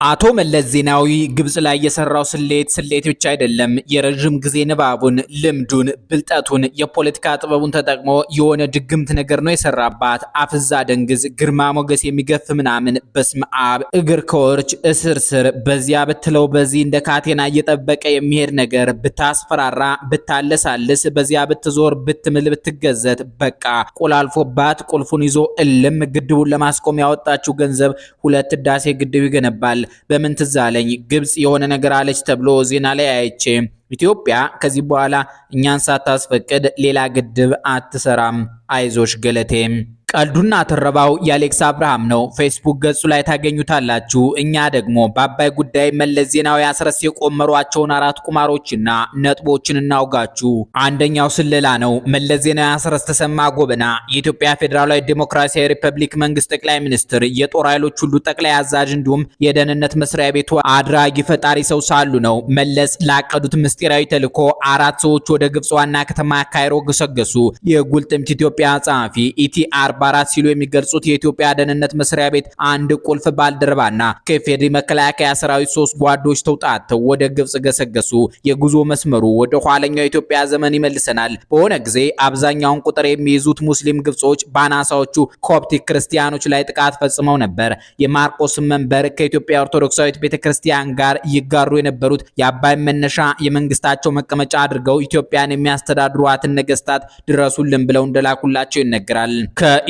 አቶ መለስ ዜናዊ ግብጽ ላይ የሰራው ስሌት ብቻ አይደለም። የረጅም ጊዜ ንባቡን፣ ልምዱን፣ ብልጠቱን፣ የፖለቲካ ጥበቡን ተጠቅሞ የሆነ ድግምት ነገር ነው የሰራባት። አፍዛ ደንግዝ፣ ግርማ ሞገስ የሚገፍ ምናምን፣ በስመ አብ፣ እግር ከወርች እስር ስር፣ በዚያ ብትለው በዚህ እንደ ካቴና እየጠበቀ የሚሄድ ነገር፣ ብታስፈራራ፣ ብታለሳልስ፣ በዚያ ብትዞር፣ ብትምል፣ ብትገዘት፣ በቃ ቆላልፎባት ቁልፉን ይዞ እልም። ግድቡን ለማስቆም ያወጣችው ገንዘብ 2 ህዳሴ ግድብ ይገነባል። በምን ትዝ አለኝ ግብጽ የሆነ ነገር አለች ተብሎ ዜና ላይ አይቼ ኢትዮጵያ ከዚህ በኋላ እኛን ሳታስፈቅድ ሌላ ግድብ አትሰራም። አይዞሽ ገለቴም። ቀልዱና ተረባው የአሌክስ አብርሃም ነው። ፌስቡክ ገጹ ላይ ታገኙታላችሁ። እኛ ደግሞ በአባይ ጉዳይ መለስ ዜናዊ አስረስ የቆመሯቸውን 4 ቁማሮችና ነጥቦችን እናውጋችሁ። አንደኛው ስለላ ነው። መለስ ዜናዊ አስረስ ተሰማ ጎበና የኢትዮጵያ ፌዴራላዊ ዴሞክራሲያዊ ሪፐብሊክ መንግስት ጠቅላይ ሚኒስትር፣ የጦር ኃይሎች ሁሉ ጠቅላይ አዛዥ እንዲሁም የደህንነት መስሪያ ቤቱ አድራጊ ፈጣሪ ሰው ሳሉ ነው መለስ ላቀዱት ምስጢራዊ ተልዕኮ 4 ሰዎች ወደ ግብጽ ዋና ከተማ ካይሮ ገሰገሱ። የጉልጥምት ኢትዮጵያ ጸሐፊ ኢቲአር 44 ሲሉ የሚገልጹት የኢትዮጵያ ደህንነት መስሪያ ቤት አንድ ቁልፍ ባልደረባና ከፌዴሪ መከላከያ ሰራዊት 3 ጓዶች ተውጣተው ወደ ግብጽ ገሰገሱ። የጉዞ መስመሩ ወደ ኋለኛው ኢትዮጵያ ዘመን ይመልሰናል። በሆነ ጊዜ አብዛኛውን ቁጥር የሚይዙት ሙስሊም ግብጾች በአናሳዎቹ ኮፕቲክ ክርስቲያኖች ላይ ጥቃት ፈጽመው ነበር። የማርቆስ መንበር ከኢትዮጵያ ኦርቶዶክሳዊት ቤተክርስቲያን ጋር ይጋሩ የነበሩት የአባይ መነሻ የመንግስታቸው መቀመጫ አድርገው ኢትዮጵያን የሚያስተዳድሯትን ነገስታት ድረሱልን ብለው እንደላኩላቸው ይነገራል።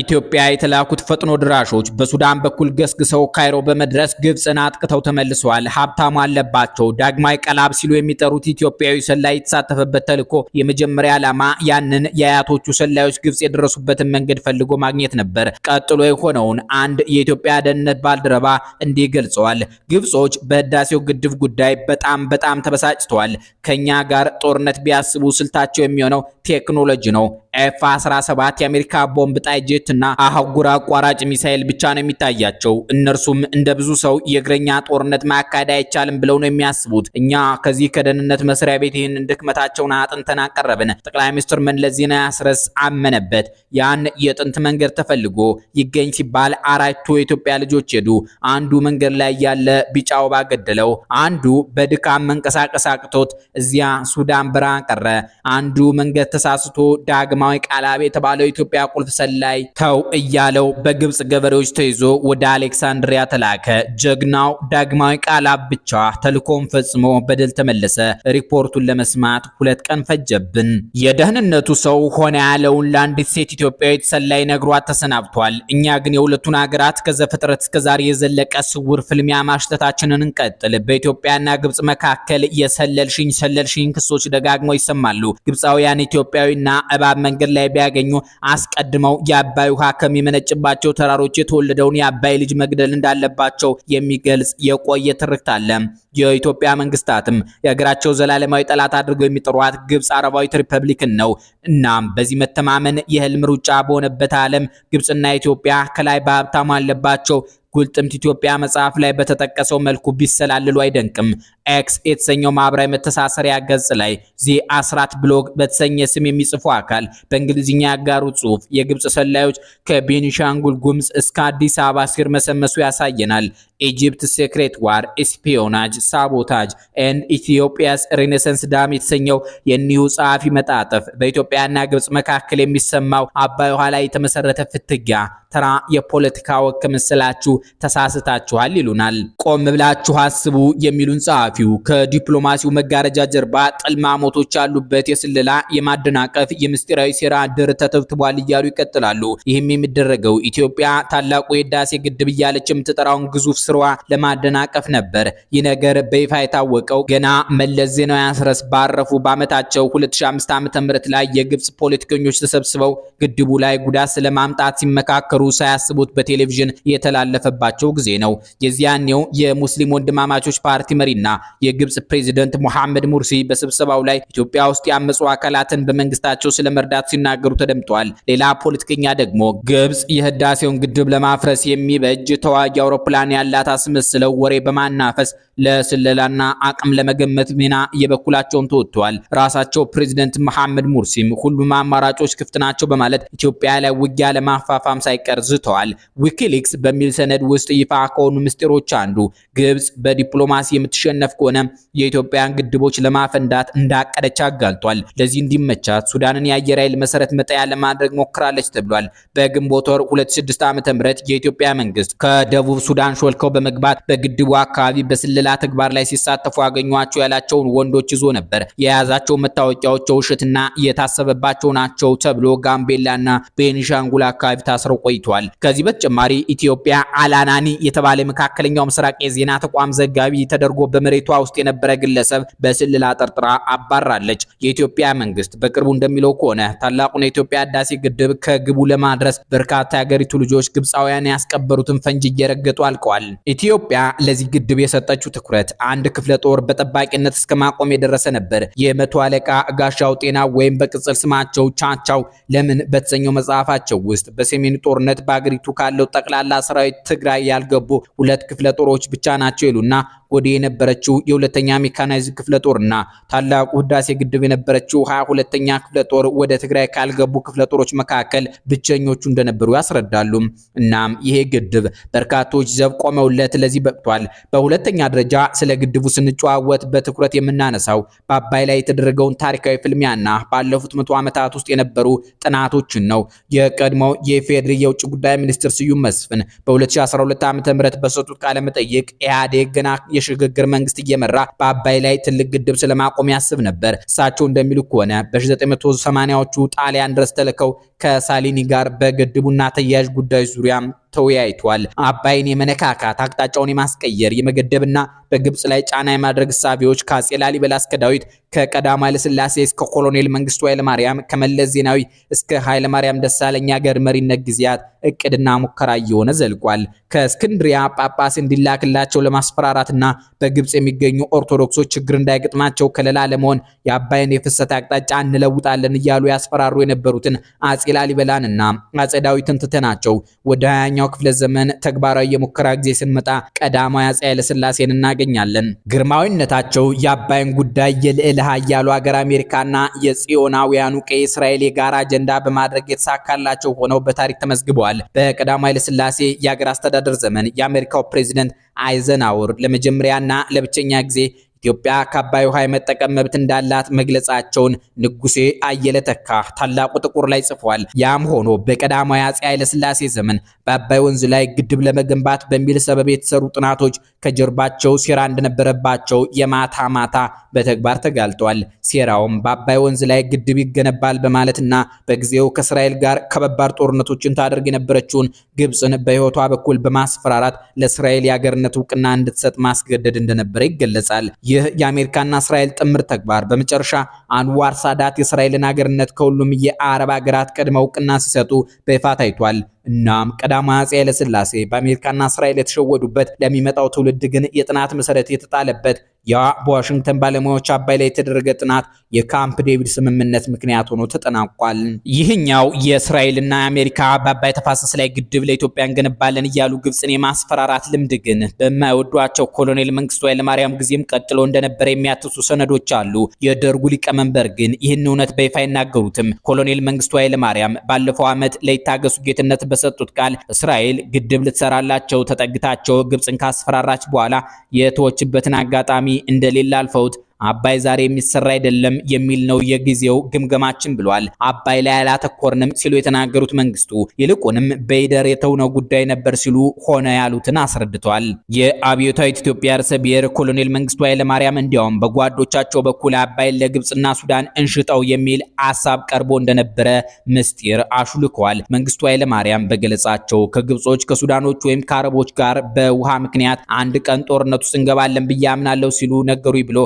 ኢትዮጵያ የተላኩት ፈጥኖ ድራሾች በሱዳን በኩል ገስግሰው ካይሮ በመድረስ ግብጽን አጥቅተው ተመልሰዋል። ሀብታሙ አለባቸው ዳግማዊ ቀላብ ሲሉ የሚጠሩት ኢትዮጵያዊ ሰላይ የተሳተፈበት ተልዕኮ የመጀመሪያ ዓላማ ያንን የአያቶቹ ሰላዮች ግብጽ የደረሱበትን መንገድ ፈልጎ ማግኘት ነበር። ቀጥሎ የሆነውን አንድ የኢትዮጵያ ደህንነት ባልደረባ እንዲህ ገልጸዋል። ግብጾች በህዳሴው ግድብ ጉዳይ በጣም ተበሳጭተዋል። ከኛ ጋር ጦርነት ቢያስቡ ስልታቸው የሚሆነው ቴክኖሎጂ ነው። ኤፍ-17 የአሜሪካ ቦምብ ጣይ ጄት እና አህጉር አቋራጭ ሚሳኤል ብቻ ነው የሚታያቸው። እነርሱም እንደ ብዙ ሰው የእግረኛ ጦርነት ማካሄድ አይቻልም ብለው ነው የሚያስቡት። እኛ ከዚህ ከደህንነት መስሪያ ቤት ይህንን ድክመታቸውን አጥንተን አቀረብን። ጠቅላይ ሚኒስትር መለስ ዜናዊ አስረስ አመነበት። ያን የጥንት መንገድ ተፈልጎ ይገኝ ሲባል 4 የኢትዮጵያ ልጆች ሄዱ። አንዱ መንገድ ላይ ያለ ቢጫ ወባ ገደለው። አንዱ በድካም መንቀሳቀስ አቅቶት እዚያ ሱዳን በረሃ ቀረ። አንዱ መንገድ ተሳስቶ ዳግማዊ ቀላብ የተባለው ኢትዮጵያ ቁልፍ ሰላይ ተው እያለው በግብጽ ገበሬዎች ተይዞ ወደ አሌክሳንድሪያ ተላከ። ጀግናው ዳግማዊ ቀላብ ብቻ ተልኮን ፈጽሞ በድል ተመለሰ። ሪፖርቱን ለመስማት 2 ቀን ፈጀብን። የደህንነቱ ሰው ሆነ ያለውን ለአንዲት ሴት ኢትዮጵያዊት ሰላይ ነግሯት ተሰናብቷል። እኛ ግን የሁለቱን ሀገራት ከዘፍጥረት እስከ ዛሬ የዘለቀ ስውር ፍልሚያ ማሽተታችንን እንቀጥል። በኢትዮጵያና ግብጽ መካከል የሰለልሽኝ ክሶች ደጋግመው ይሰማሉ። ግብጻውያን ኢትዮጵያዊና እባብ መንገድ ላይ ቢያገኙ አስቀድመው የአባይ ውሃ ከሚመነጭባቸው ተራሮች የተወለደውን የአባይ ልጅ መግደል እንዳለባቸው የሚገልጽ የቆየ ትርክት አለ። የኢትዮጵያ መንግስታትም የሀገራቸው ዘላለማዊ ጠላት አድርገው የሚጠሯት ግብጽ አረባዊት ሪፐብሊክን ነው። እናም በዚህ መተማመን የህልም ሩጫ በሆነበት ዓለም ግብጽና ኢትዮጵያ ከላይ በሀብታሙ አለባቸው ጉልጥምት ኢትዮጵያ መጽሐፍ ላይ በተጠቀሰው መልኩ ቢሰላልሉ አይደንቅም። ኤክስ የተሰኘው ማህበራዊ መተሳሰሪያ ገጽ ላይ አስራት ብሎግ በተሰኘ ስም የሚጽፉ አካል በእንግሊዝኛ ያጋሩ ጽሑፍ የግብጽ ሰላዮች ከቤኒሻንጉል ጉምዝ እስከ አዲስ አበባ ሲርመሰመሱ ያሳየናል። ኢጂፕት ሴክሬት ዋር ኤስፒዮናጅ ሳቦታጅ ኤንድ ኢትዮጵያስ ሬኔሰንስ ዳም የተሰኘው የኒው ጸሐፊ መጣጥፍ በኢትዮጵያና ግብጽ መካከል የሚሰማው አባይ ውሃ ላይ የተመሰረተ ፍትጊያ ተራ የፖለቲካ ወክ መስላችሁ ተሳስታችኋል ይሉናል። ቆም ብላችሁ አስቡ የሚሉን ጸሐፊው ከዲፕሎማሲው መጋረጃ ጀርባ ጥልማሞቶች ያሉበት የስለላ የማደናቀፍ የምስጢራዊ ሴራ ድር ተተብትቧል እያሉ ይቀጥላሉ። ይህም የሚደረገው ኢትዮጵያ ታላቁ የህዳሴ ግድብ እያለች የምትጠራውን ግዙፍ ስሯ ለማደናቀፍ ነበር። ይህ ነገር በይፋ የታወቀው ገና መለስ ዜናዊ አስረስ ባረፉ በዓመታቸው 2005 ዓ.ም ላይ የግብጽ ፖለቲከኞች ተሰብስበው ግድቡ ላይ ጉዳት ስለማምጣት ሲመካከሩ ሳያስቡት በቴሌቪዥን የተላለፈባቸው ጊዜ ነው። የዚያኔው የሙስሊም ወንድማማቾች ፓርቲ መሪና የግብጽ ፕሬዝዳንት መሐመድ ሙርሲ በስብሰባው ላይ ኢትዮጵያ ውስጥ ያመጹ አካላትን በመንግስታቸው ስለመርዳት ሲናገሩ ተደምጠዋል። ሌላ ፖለቲከኛ ደግሞ ግብጽ የህዳሴውን ግድብ ለማፍረስ የሚበጅ ተዋጊ አውሮፕላን ያላት አስመስለው ወሬ በማናፈስ ለስለላና አቅም ለመገመት ሚና የበኩላቸውን ተወጥተዋል። ራሳቸው ፕሬዝዳንት መሐመድ ሙርሲም ሁሉም አማራጮች ክፍት ናቸው በማለት ኢትዮጵያ ላይ ውጊያ ለማፋፋም ሳይቀር ዝተዋል። ዊኪሊክስ በሚል ሰነድ ውስጥ ይፋ ከሆኑ ምስጢሮች አንዱ ግብጽ በዲፕሎማሲ የምትሸነፍ ከሆነ የኢትዮጵያን ግድቦች ለማፈንዳት እንዳቀደች አጋልጧል። ለዚህ እንዲመቻት ሱዳንን የአየር ኃይል መሰረት መጣያ ለማድረግ ሞክራለች ተብሏል። በግንቦት ወር 2006 ዓ.ም የኢትዮጵያ መንግስት ከደቡብ ሱዳን ሾልከው በመግባት በግድቡ አካባቢ በስለላ ተግባር ላይ ሲሳተፉ ያገኟቸው ያላቸውን ወንዶች ይዞ ነበር። የያዛቸው መታወቂያዎች ውሸትና የታሰበባቸው ናቸው ተብሎ ጋምቤላና ቤኒሻንጉል አካባቢ ታስረው ቆይተዋል። ከዚህ በተጨማሪ ኢትዮጵያ አላናኒ የተባለ መካከለኛው ምስራቅ የዜና ተቋም ዘጋቢ ተደርጎ በመሬቷ ውስጥ የነበረ ግለሰብ በስለላ ጠርጥራ አባራለች። የኢትዮጵያ መንግስት በቅርቡ እንደሚለው ከሆነ ታላቁን የኢትዮጵያ ህዳሴ ግድብ ከግቡ ለማድረስ በርካታ የሀገሪቱ ልጆች ግብፃውያን ያስቀበሩትን ፈንጂ እየረገጡ አልቀዋል። ኢትዮጵያ ለዚህ ግድብ የሰጠችው ትኩረት አንድ ክፍለ ጦር በጠባቂነት እስከ ማቆም የደረሰ ነበር። የመቶ አለቃ ጋሻው ጤና ወይም በቅጽል ስማቸው ቻቻው ለምን በተሰኘው መጽሐፋቸው ውስጥ በሰሜኑ ጦርነት በአገሪቱ ካለው ጠቅላላ ሰራዊት ትግራይ ያልገቡ 2 ክፍለ ጦሮች ብቻ ናቸው ይሉና ወደ የነበረችው የሁለተኛ ሜካናይዝድ ክፍለ ጦርና ታላቁ ህዳሴ ግድብ የነበረችው 22ኛ ክፍለ ጦር ወደ ትግራይ ካልገቡ ክፍለ ጦሮች መካከል ብቸኞቹ እንደነበሩ ያስረዳሉ። እናም ይሄ ግድብ በርካቶች ዘብ ቆመውለት ለዚህ በቅቷል። በሁለተኛ ደረጃ ስለ ግድቡ ስንጨዋወት በትኩረት የምናነሳው በአባይ ላይ የተደረገውን ታሪካዊ ፍልሚያና ባለፉት 100 ዓመታት ውስጥ የነበሩ ጥናቶችን ነው። የቀድሞው የኢፌዴሪ የውጭ ጉዳይ ሚኒስትር ስዩም መስፍን በ2012 ዓ.ም በሰጡት ቃለ መጠይቅ ኢህአዴግ ገና የሽግግር መንግስት እየመራ በአባይ ላይ ትልቅ ግድብ ስለማቆም ያስብ ነበር። እሳቸው እንደሚሉ ከሆነ በ1980ዎቹ ጣሊያን ድረስ ተልከው ከሳሊኒ ጋር በግድቡና ተያያዥ ጉዳዮች ዙሪያ ተወያይቷል። አባይን የመነካካት አቅጣጫውን የማስቀየር የመገደብና በግብጽ ላይ ጫና የማድረግ ሳቢዎች ከአፄ ላሊበላ እስከ ዳዊት ከቀዳማዊ ኃይለ ሥላሴ እስከ ኮሎኔል መንግስቱ ኃይለ ማርያም ከመለስ ዜናዊ እስከ ኃይለ ማርያም ደሳለኝ ሀገር መሪነት ጊዜያት እቅድና ሙከራ እየሆነ ዘልቋል። ከእስክንድሪያ ጳጳስ እንዲላክላቸው ለማስፈራራትና በግብጽ የሚገኙ ኦርቶዶክሶች ችግር እንዳይገጥማቸው ከለላ ለመሆን የአባይን የፍሰት አቅጣጫ እንለውጣለን እያሉ ያስፈራሩ የነበሩትን አፄ ላሊበላንና አፄ ዳዊትን ትተናቸው ወደ 20ኛው ክፍለ ዘመን ተግባራዊ የሙከራ ጊዜ ስንመጣ ቀዳማዊ አፄ ኃይለ ሥላሴን እናገኛለን። ግርማዊነታቸው የአባይን ጉዳይ የልዕለ ኃያሉ ሀገር አሜሪካና የጽዮናውያኑ ቀይ እስራኤል የጋራ አጀንዳ በማድረግ የተሳካላቸው ሆነው በታሪክ ተመዝግበዋል። በቀዳማዊ ኃይለ ሥላሴ የሀገር አስተዳደር ዘመን የአሜሪካው ፕሬዝዳንት አይዘንሃወር ለመጀመሪያና ለብቸኛ ጊዜ ኢትዮጵያ ከአባይ ውሃ የመጠቀም መብት እንዳላት መግለጻቸውን ንጉሴ አየለ ተካ ታላቁ ጥቁር ላይ ጽፏል። ያም ሆኖ በቀዳማዊ አፄ ኃይለ ሥላሴ ዘመን በአባይ ወንዝ ላይ ግድብ ለመገንባት በሚል ሰበብ የተሰሩ ጥናቶች ከጀርባቸው ሴራ እንደነበረባቸው የማታ ማታ በተግባር ተጋልጧል። ሴራውም በአባይ ወንዝ ላይ ግድብ ይገነባል በማለትና በጊዜው ከእስራኤል ጋር ከባድ ጦርነቶችን ታደርግ የነበረችውን ግብጽን በሕይወቷ በኩል በማስፈራራት ለእስራኤል የሀገርነት እውቅና እንድትሰጥ ማስገደድ እንደነበረ ይገለጻል። ይህ የአሜሪካና እስራኤል ጥምር ተግባር በመጨረሻ አንዋር ሳዳት የእስራኤልን ሀገርነት ከሁሉም የአረብ ሀገራት ቀድመው እውቅና ሲሰጡ በይፋ ታይቷል። እናም ቀዳማዊ አፄ ኃይለ ሥላሴ በአሜሪካና እስራኤል የተሸወዱበት ለሚመጣው ትውልድ ግን የጥናት መሰረት የተጣለበት ያ በዋሽንግተን ባለሙያዎች አባይ ላይ የተደረገ ጥናት የካምፕ ዴቪድ ስምምነት ምክንያት ሆኖ ተጠናቋል። ይህኛው የእስራኤልና የአሜሪካ በአባይ ተፋሰስ ላይ ግድብ ለኢትዮጵያ እንገነባለን እያሉ ግብጽን የማስፈራራት ልምድ ግን በማይወዷቸው ኮሎኔል መንግስቱ ኃይለማርያም ጊዜም ቀጥሎ እንደነበረ የሚያትሱ ሰነዶች አሉ። የደርጉ ሊቀመንበር ግን ይህን እውነት በይፋ አይናገሩትም። ኮሎኔል መንግስቱ ኃይለማርያም ባለፈው ዓመት ለይታገሱ ጌትነት በሰጡት ቃል እስራኤል ግድብ ልትሰራላቸው ተጠግታቸው ግብጽን ካስፈራራች በኋላ የተወችበትን አጋጣሚ እንደሌላ አልፈውት አባይ ዛሬ የሚሰራ አይደለም የሚል ነው የጊዜው ግምገማችን ብሏል። አባይ ላይ አላተኮርንም ሲሉ የተናገሩት መንግስቱ ይልቁንም በይደር የተውነው ጉዳይ ነበር ሲሉ ሆነ ያሉትን አስረድቷል። የአብዮታዊት ኢትዮጵያ ርዕሰ ብሔር ኮሎኔል መንግስቱ ኃይለማርያም እንዲያውም በጓዶቻቸው በኩል አባይን ለግብጽና ሱዳን እንሽጠው የሚል ሐሳብ ቀርቦ እንደነበረ ምስጢር አሹልከዋል። መንግስቱ ኃይለማርያም በገለጻቸው ከግብጾች ከሱዳኖች ወይም ከአረቦች ጋር በውሃ ምክንያት አንድ ቀን ጦርነት ውስጥ እንገባለን ብዬ አምናለሁ ሲሉ ነገሩኝ ብሎ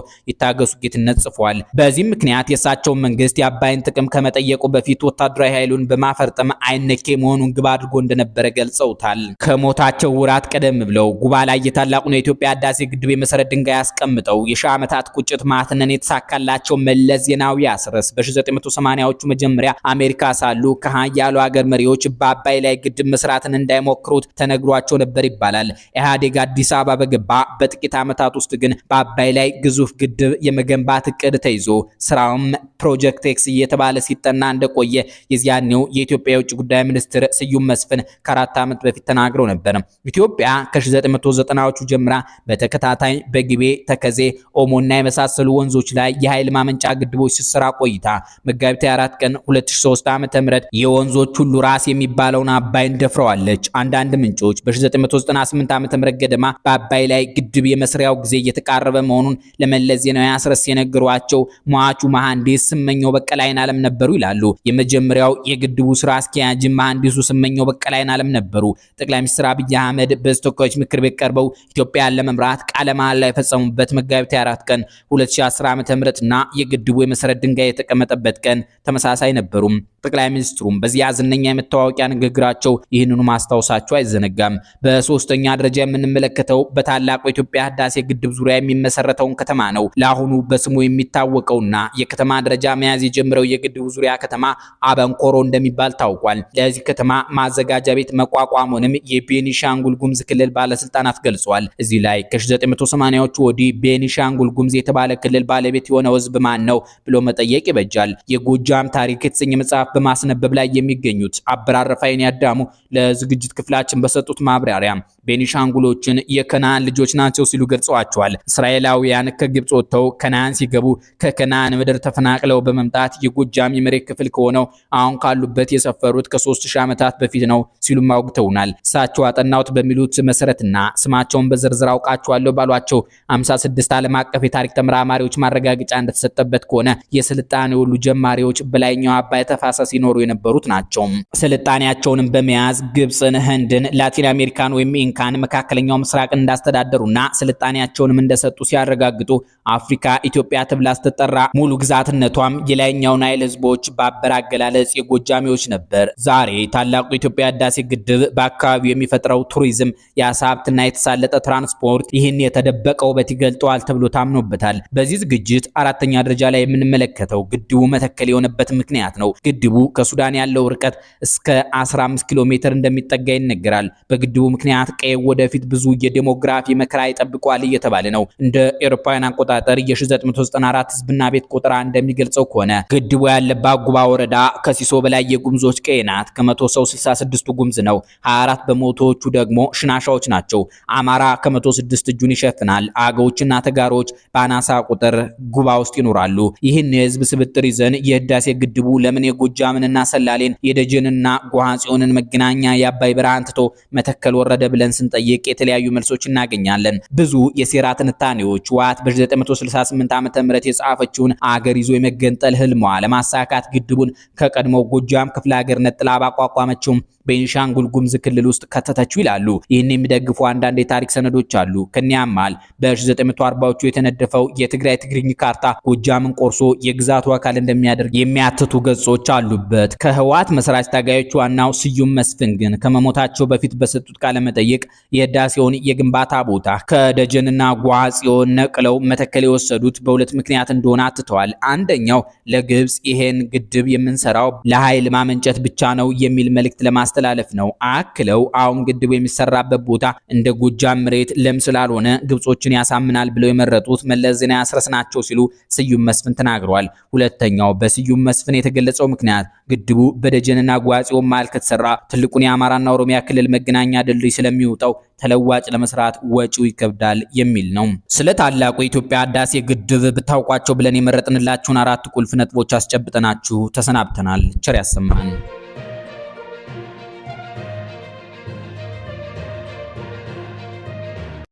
ይታገሱ ጌትነት ጽፏል። በዚህም ምክንያት የእሳቸውን መንግስት የአባይን ጥቅም ከመጠየቁ በፊት ወታደራዊ ኃይሉን በማፈርጠም አይነኬ መሆኑን ግብ አድርጎ እንደነበረ ገልጸውታል። ከሞታቸው ወራት ቀደም ብለው ጉባ ላይ የታላቁን የኢትዮጵያ ህዳሴ ግድብ የመሰረት ድንጋይ አስቀምጠው የሺህ ዓመታት ቁጭት ማትነን የተሳካላቸው መለስ ዜናዊ አስረስ በ1980ዎቹ መጀመሪያ አሜሪካ ሳሉ ከሀያሉ ሀገር መሪዎች በአባይ ላይ ግድብ መስራትን እንዳይሞክሩት ተነግሯቸው ነበር ይባላል። ኢህአዴግ አዲስ አበባ በገባ በጥቂት ዓመታት ውስጥ ግን በአባይ ላይ ግዙፍ ግድብ የመገንባት እቅድ ተይዞ ስራውም ፕሮጀክት ኤክስ እየተባለ ሲጠና እንደቆየ የዚያኔው የኢትዮጵያ የውጭ ጉዳይ ሚኒስትር ስዩም መስፍን ከ4 ዓመት በፊት ተናግረው ነበር። ኢትዮጵያ ከ1990ዎቹ ጀምራ በተከታታይ በግቤ፣ ተከዜ፣ ኦሞና የመሳሰሉ ወንዞች ላይ የኃይል ማመንጫ ግድቦች ስትሰራ ቆይታ መጋቢት 4 ቀን 2003 ዓ.ም የወንዞች ሁሉ ራስ የሚባለውን አባይን ደፍረዋለች። አንዳንድ ምንጮች በ1998 ዓ.ም ገደማ በአባይ ላይ ግድብ የመስሪያው ጊዜ እየተቃረበ መሆኑን ለመለስ ዜናዊ አስረስ የነገሯቸው ሟቹ መሐንዲስ ስመኘው በቀለ አይናለም ነበሩ ይላሉ። የመጀመሪያው የግድቡ ስራ አስኪያጅ መሐንዲሱ ስመኘው በቀለ አይናለም ነበሩ። ጠቅላይ ሚኒስትር አብይ አህመድ በተወካዮች ምክር ቤት ቀርበው ኢትዮጵያን ለመምራት ቃለ መሃላ የፈጸሙበት መጋቢት 4 ቀን 2010 ዓ.ም እና የግድቡ የመሰረት ድንጋይ የተቀመጠበት ቀን ተመሳሳይ ነበሩ። ጠቅላይ ሚኒስትሩም በዚያ ዝነኛ የመተዋወቂያ ንግግራቸው ይህንኑ ማስታወሳቸው አይዘነጋም። በሶስተኛ ደረጃ የምንመለከተው በታላቁ የኢትዮጵያ ህዳሴ ግድብ ዙሪያ የሚመሰረተውን ከተማ ነው። ለአሁኑ በስሙ የሚታወቀውና የከተማ ደረጃ መያዝ የጀመረው የግድቡ ዙሪያ ከተማ አበንኮሮ እንደሚባል ታውቋል። ለዚህ ከተማ ማዘጋጃ ቤት መቋቋሙንም የቤኒሻንጉል ጉሙዝ ክልል ባለስልጣናት ገልጸዋል። እዚህ ላይ ከ1980ዎቹ ወዲህ ቤኒሻንጉል ጉሙዝ የተባለ ክልል ባለቤት የሆነው ህዝብ ማን ነው ብሎ መጠየቅ ይበጃል። የጎጃም ታሪክ የተሰኘ መጽሐፍ በማስነበብ ላይ የሚገኙት አበራረፋይን ያዳሙ ለዝግጅት ክፍላችን በሰጡት ማብራሪያ ቤኒሻንጉሎችን የከናን ልጆች ናቸው ሲሉ ገልጸዋቸዋል። እስራኤላውያን ከግብጽ ወጥተው ከናን ሲገቡ ከከናን ምድር ተፈናቅለው በመምጣት የጎጃም የመሬት ክፍል ከሆነው አሁን ካሉበት የሰፈሩት ከ3000 ዓመታት በፊት ነው ሲሉ አውግተውናል። እሳቸው አጠናውት በሚሉት መሰረትና ስማቸውን በዝርዝር አውቃቸዋለሁ ባሏቸው 56 ዓለም አቀፍ የታሪክ ተመራማሪዎች ማረጋገጫ እንደተሰጠበት ከሆነ የስልጣኔ ሁሉ ጀማሪዎች በላይኛው አባይ ተፋሰስ ይኖሩ የነበሩት ናቸው። ስልጣኔያቸውንም በመያዝ ግብጽን፣ ህንድን፣ ላቲን አሜሪካን ወይም ኢንካን መካከለኛው ምስራቅን እንዳስተዳደሩና ስልጣኔያቸውንም እንደሰጡ ሲያረጋግጡ አፍሪካ ኢትዮጵያ ተብላ ስትጠራ ሙሉ ግዛትነቷም የላይኛው ናይል ህዝቦች በአበር አገላለጽ የጎጃሚዎች ነበር። ዛሬ ታላቁ የኢትዮጵያ ህዳሴ ግድብ በአካባቢው የሚፈጥረው ቱሪዝም፣ የአሳ ሀብትና የተሳለጠ ትራንስፖርት ይህን የተደበቀ ውበት ይገልጠዋል ተብሎ ታምኖበታል። በዚህ ዝግጅት አራተኛ ደረጃ ላይ የምንመለከተው ግድቡ መተከል የሆነበት ምክንያት ነው። ግድቡ ከሱዳን ያለው ርቀት እስከ 15 ኪሎ ሜትር እንደሚጠጋ ይነገራል። በግድቡ ምክንያት ቀይ ወደፊት ብዙ የዴሞግራፊ መከራ ይጠብቋል እየተባለ ነው። እንደ አውሮፓውያን አቆጣጠር የ1994 ህዝብና ቤት ቆጠራ እንደሚገልጸው ከሆነ ግድቡ ያለባት ጉባ ወረዳ ከሲሶ በላይ የጉምዞች ቀይ ናት። ከመቶ ሰው 66ቱ ጉምዝ ነው። 24 በመቶዎቹ ደግሞ ሽናሻዎች ናቸው። አማራ ከመቶ 6 እጁን ይሸፍናል። አገዎችና ተጋሮች በአናሳ ቁጥር ጉባ ውስጥ ይኖራሉ። ይህን የህዝብ ስብጥር ይዘን የህዳሴ ግድቡ ለምን የጎጃምንና ሰላሌን የደጀንና ጓሃጽዮንን መገናኛ የአባይ ብርሃን ትቶ መተከል ወረደ ብለን ስንጠይቅ የተለያዩ መልሶች እናገኛለን። ብዙ የሴራ ትንታኔዎች ዋት በ1968 ዓ.ም የጻፈችውን አገር ይዞ የመገንጠል ህልሟ ለማሳካት ግድቡን ከቀድሞው ጎጃም ክፍለ ሀገር ነጥላ ባቋቋመችው ቤኒሻንጉል ጉሙዝ ክልል ውስጥ ከተተችው ይላሉ። ይህን የሚደግፉ አንዳንድ የታሪክ ሰነዶች አሉ። ከኒያም መሃል በ1940ዎቹ የተነደፈው የትግራይ ትግርኝ ካርታ ጎጃምን ቆርሶ የግዛቱ አካል እንደሚያደርግ የሚያትቱ ገጾች አሉበት። ከህወሓት መስራች ታጋዮች ዋናው ስዩም መስፍን ግን ከመሞታቸው በፊት በሰጡት ቃለ መጠይቅ የህዳሴውን የግንባታ ቦታ ከደጀንና ጓሃጽዮን ነቅለው መተከል የወሰዱት በሁለት ምክንያት እንደሆነ አትተዋል። አንደኛው ለግብጽ ይሄን ግድብ የምንሰራው ለኃይል ማመንጨት ብቻ ነው የሚል መልእክት ለማስተላለፍ ነው። አክለው አሁን ግድቡ የሚሰራበት ቦታ እንደ ጎጃም መሬት ለም ስላልሆነ ግብጾችን ያሳምናል ብለው የመረጡት መለስ ዜናዊ አስረስ ናቸው ሲሉ ስዩም መስፍን ተናግረዋል። ሁለተኛው በስዩም መስፍን የተገለጸው ምክንያት ግድቡ በደጀንና ጓሃጽዮን መሃል ከተሰራ ትልቁን የአማራና ኦሮሚያ ክልል መገናኛ ድልድይ ስለሚወጣው ተለዋጭ ለመስራት ወጪው ይከብዳል የሚል ነው። ስለ ታላቁ የኢትዮጵያ ህዳሴ ግድብ ብታውቋቸው ብለን የመረጥንላችሁን 4 ቁልፍ ነጥቦች አስጨብጠናችሁ ተሰናብተናል። ቸር ያሰማን።